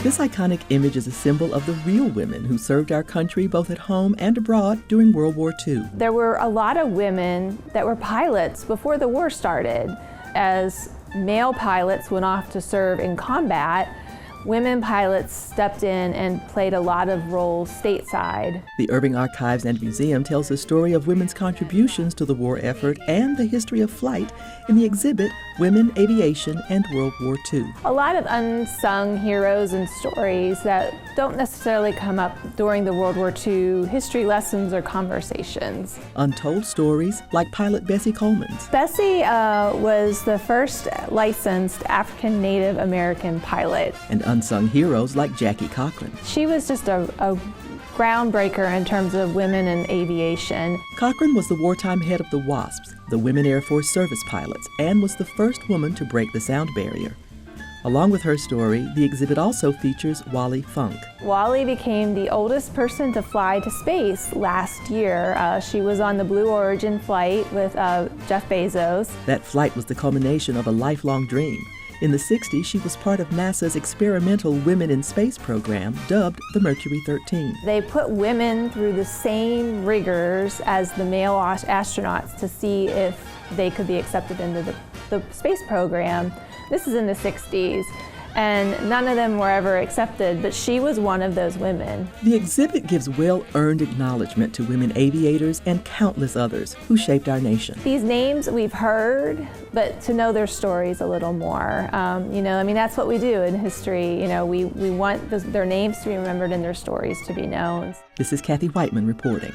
This iconic image is a symbol of the real women who served our country both at home and abroad during World War II. There were a lot of women that were pilots before the war started. As male pilots went off to serve in combat, women pilots stepped in and played a lot of roles stateside. The Irving Archives and Museum tells the story of women's contributions to the war effort and the history of flight in the exhibit Women, Aviation, and World War II. A lot of unsung heroes and stories that don't necessarily come up during the World War II history lessons or conversations. Untold stories like pilot Bessie Coleman's. Bessie was the first licensed African Native American pilot. And unsung heroes like Jackie Cochran. She was just a groundbreaker in terms of women in aviation. Cochran was the wartime head of the WASPs, the Women Air Force Service Pilots, and was the first woman to break the sound barrier. Along with her story, the exhibit also features Wally Funk. Wally became the oldest person to fly to space last year. She was on the Blue Origin flight with Jeff Bezos. That flight was the culmination of a lifelong dream. In the 60s, she was part of NASA's experimental Women in Space program, dubbed the Mercury 13. They put women through the same rigors as the male astronauts to see if they could be accepted into the space program. This is in the 60s, and none of them were ever accepted, but she was one of those women. The exhibit gives well-earned acknowledgement to women aviators and countless others who shaped our nation. These names we've heard, but to know their stories a little more. That's what we do in history. We want their names to be remembered and their stories to be known. This is Kathy Whiteman reporting.